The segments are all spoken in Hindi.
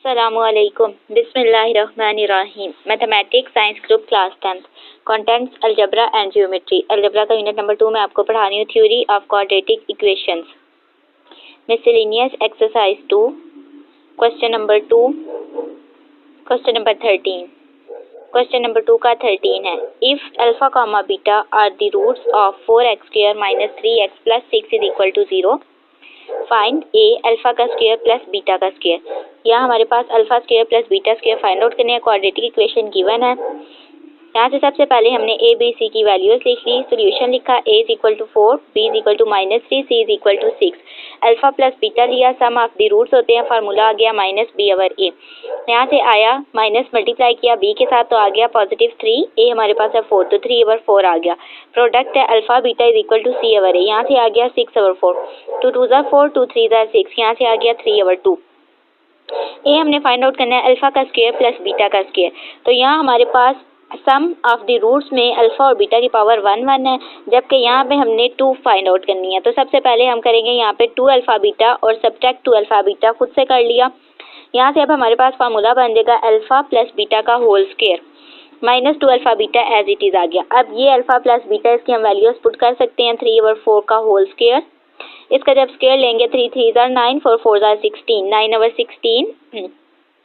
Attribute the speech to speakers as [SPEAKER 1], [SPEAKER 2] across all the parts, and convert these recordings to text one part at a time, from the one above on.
[SPEAKER 1] Assalamualaikum. Bismillahirrahmanirrahim. Mathematics science group class 10th. Contents algebra and geometry. Algebra का यूनिट नंबर 2 में आपको पढ़ा रही हूँ theory of quadratic equations. Miscellaneous exercise 2. Question number 2. Question number 13. Question number 2 का 13 है. If alpha comma beta are the roots of 4x square minus 3x plus 6 is equal to 0. Find a alpha का स्क्वायर प्लस बीटा का स्क्वायर. यहाँ हमारे पास alpha square plus beta square find out करने का क्वाड्रेटिक इक्वेशन गिवन है. यहाँ से सबसे पहले हमने ए बी सी की वैल्यूज लिख ली. सोल्यूशन लिखा A is equal to 4, B is equal to -3, C is equal to 6. Alpha plus beta लिया, सम ऑफ द रूट्स होते हैं, फार्मूला आ गया माइनस बी ओवर ए. यहाँ से आया माइनस मल्टीप्लाई किया बी के साथ तो आ गया +3. ए हमारे पास है 4 तो 3 ओवर 4 आ गया. प्रोडक्ट है alpha beta is equal to C over A. यहाँ से आ गया 6 ओवर 4. 2 2 ज़ा 4, 2 3 ज़ा 6. यहाँ से आ गया 3 ओवर 2. ए हमने फाइंड आउट करना है अल्फा का स्क्वायर प्लस बीटा का स्क्वायर. तो यहाँ हमारे पास सम ऑफ द रूट्स में अल्फा और बीटा की पावर 1 1 है, जबकि यहाँ पे हमने 2 फाइंड आउट करनी है. तो सबसे पहले हम करेंगे यहाँ पे 2 अल्फा बीटा और सब्ट्रैक्ट 2 अल्फा बीटा खुद से कर लिया. यहाँ से अब हमारे पास फार्मूला बन जाएगा अल्फा प्लस बीटा का whole square minus 2 alpha beta as it is आ गया. अब ये अल्फा प्लस बीटा इसकी हम वैल्यूज पुट कर सकते हैं. 3 ओवर 4 का होल स्क्वायर. इसका जब स्क्वायर लेंगे 3 3 ज़ा 9, 4 4 ज़ा 16, 9 over 16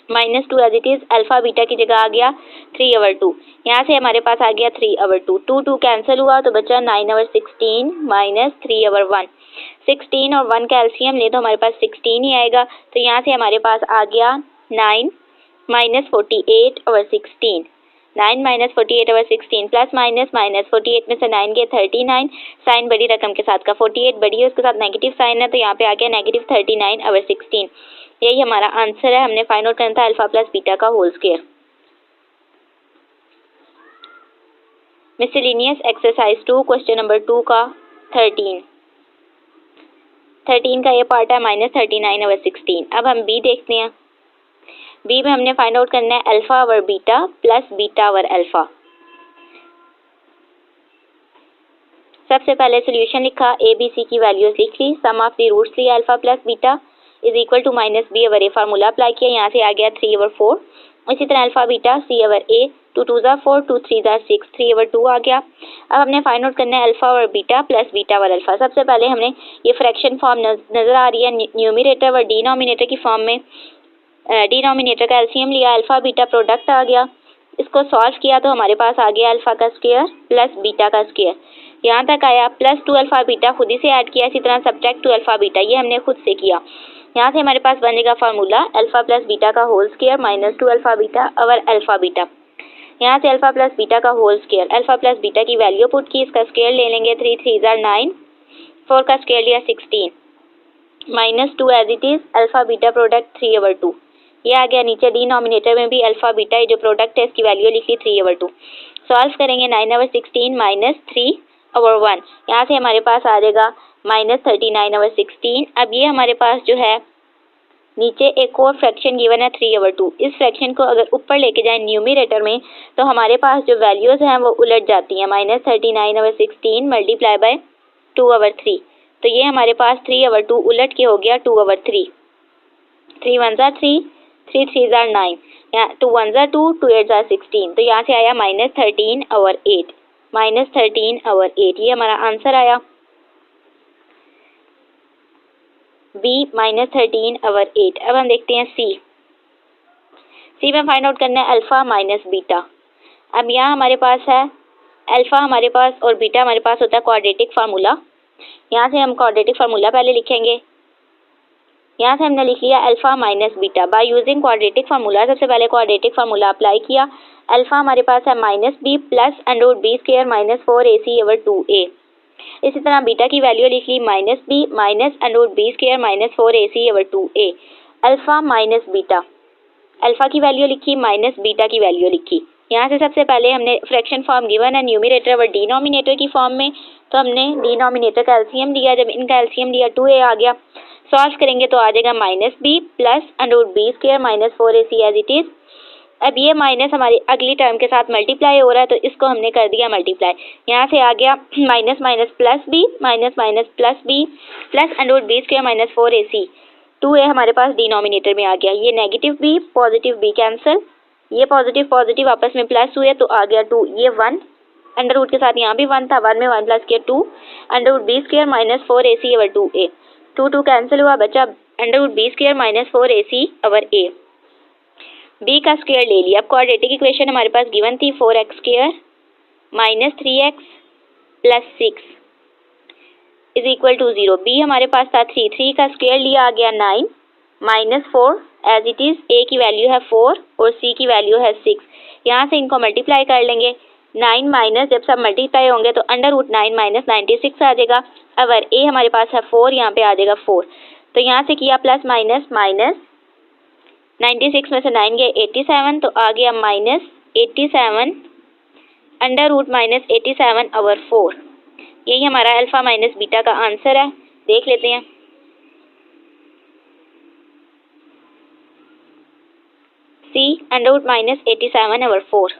[SPEAKER 1] minus 2 as it is. Alpha beta की जगह आ गया 3 ओवर 2. यहाँ से हमारे पास आ गया 3 ओवर 2. 2 2 कैंसिल हुआ तो बचा 9 ओवर 16 माइनस 3 ओवर 1. 16 और 1 का एलसीएम ले तो हमारे पास 16 ही आएगा. तो यहाँ से हमारे पास आ गया 9 minus 48 over 16. 9 minus 48 over 16 plus minus minus 48 में से 9 गए 39. साइन बड़ी रकम के साथ का 48 बड़ी है उसके साथ नेगेटिव साइन है तो यहाँ पे आ गया नेगेटिव 39 ओवर 16. यही हमारा आंसर है. हमने फाइंड आउट करना था अल्फा प्लस बीटा का whole square. Miscellaneous exercise 2 question number 2 का 13 का ये पार्ट है -39 ओवर 16. अब हम बी देखते हैं. बी में हमने फाइंड आउट करना है alpha over beta plus beta over alpha. सबसे पहले सोल्यूशन लिखा ए बी सी की वैल्यूज लिख ली. सम ऑफ द रूट्स लिया alpha plus beta is equal to minus B over A. Formula apply किया. यहाँ से आ गया 3 ओवर 4. इसी तरह अल्फा बीटा सी ओवर ए. 2 2 ज़ा 4, 2 3 ज़ा 6, 3 ओवर 2 आ गया. अब हमने फाइंड आउट करना है alpha over beta plus beta over alpha. सबसे पहले हमने ये फ्रैक्शन फॉर्म नजर आ रही है न्यूमिनेटर व डिनोमिनेटर की फॉर्म में. डिनोमिनेटर का एलसीएम लिया, अल्फा बीटा प्रोडक्ट आ गया. इसको सॉल्व किया तो हमारे पास आ गया अल्फा का स्क्वायर प्लस बीटा का स्क्वायर. यहाँ तक आया प्लस 2 अल्फा बीटा खुद ही से ऐड किया. इसी तरह सब्ट्रैक्ट 2 अल्फा बीटा ये हमने खुद से किया. यहाँ से हमारे पास बनेगा फार्मूला अल्फा प्लस बीटा का whole square minus 2 alpha beta over alpha beta. यहाँ से अल्फा प्लस बीटा का whole square, alpha plus beta की वैल्यू पुट की. इसका स्क्वायर ले लेंगे 3 3 ज़ा 9, 4 का स्क्वायर लिया 16 minus 2 as it is alpha beta product 3 over 2. ये आ गया नीचे. डिनोमिनेटर में भी अल्फा बीटा जो प्रोडक्ट है इसकी वैल्यू लिख ली 3 ओवर 2. सॉल्व करेंगे 9 ओवर 16 माइनस 3 ओवर 1. यहाँ से हमारे पास आ जाएगा माइनस 39 ओवर 16. अब ये हमारे पास जो है नीचे एक और फ्रैक्शन गिवन है 3 ओवर 2. इस फ्रैक्शन को अगर ऊपर लेके जाए न्यूमिनेटर में तो हमारे पास जो वैल्यूज हैं वो उलट जाती हैं. Minus 39 over 16 multiply by 2 over 3. तो ये हमारे पास 3 ओवर 2 उलट के हो गया 2 ओवर 3. 3 1 ज़ा 3, 3 3 ज़ा 9, यहाँ 2 1 ज़ा 2, 2 8 ज़ा 16. तो यहाँ से आया माइनस 13 ओवर 8. माइनस 13 ओवर 8 ये हमारा आंसर आया. B minus 13 over 8. अब हम देखते हैं सी. सी में फाइंड आउट करना है अल्फा माइनस बीटा. अब यहाँ हमारे पास है अल्फा हमारे पास और बीटा हमारे पास होता है क्वाड्रेटिक फार्मूला. यहाँ से हम क्वाड्रेटिक फार्मूला पहले लिखेंगे. यहाँ से हमने लिख लिया alpha minus beta by using quadratic formula. सबसे पहले क्वाड्रेटिक फार्मूला अप्लाई किया. अल्फा हमारे पास है minus B plus under B square minus 4ac over 2a. इसी तरह बीटा की वैल्यू लिख ली minus B minus under B square minus 4ac over 2a. Alpha minus beta, alpha की वैल्यू लिखी माइनस बीटा की वैल्यू लिखी. यहाँ से सबसे पहले हमने फ्रैक्शन फॉर्म गिवन है न्यूमिनेटर व डिनोमिनेटर की फॉर्म में तो हमने डिनोमिनेटर का एलसीएम लिया. जब इनका एलसीएम लिया 2a आ गया. सॉल्व करेंगे तो आ जाएगा minus B plus under B square minus 4ac as it is. अब ये माइनस हमारी अगली टर्म के साथ मल्टीप्लाई हो रहा है तो इसको हमने कर दिया मल्टीप्लाई. यहाँ से आ गया minus minus plus B minus minus plus B plus under B square minus 4ac. 2a हमारे पास डिनोमिनेटर में आ गया, ये negative b positive b cancel, ये पॉजिटिव पॉजिटिव आपस में प्लस हुए तो आ गया 2, ये 1 अंडर रूट के साथ यहाँ भी 1 था, 1 में 1 प्लस किया 2 under root b square minus 4ac over 2a, 2 cancel हुआ, बचा under root b square minus 4ac over a। b का स्क्वायर ले लिया। अब क्वाड्रेटिक इक्वेशन हमारे पास गिवन थी 4x square minus 3x plus 6 is equal to 0। b हमारे पास था 3, 3 का स्क्वायर लिया आ गया 9 minus 4 as it is, a की वैल्यू है 4 और c की वैल्यू है 6। यहाँ से इनको मल्टीप्लाई कर लेंगे, 9 माइनस जब सब मल्टीप्लाई होंगे तो अंडर रूट 9 माइनस 96 आ जाएगा। अगर a हमारे पास है 4, यहाँ पे आ जाएगा 4, तो यहाँ से किया प्लस माइनस, माइनस 96 में से 9 गए 87, तो आ गया minus 87 under root minus 87 over 4। यही हमारा अल्फा माइनस बीटा का आंसर है। देख लेते हैं। C under root minus 87 over 4।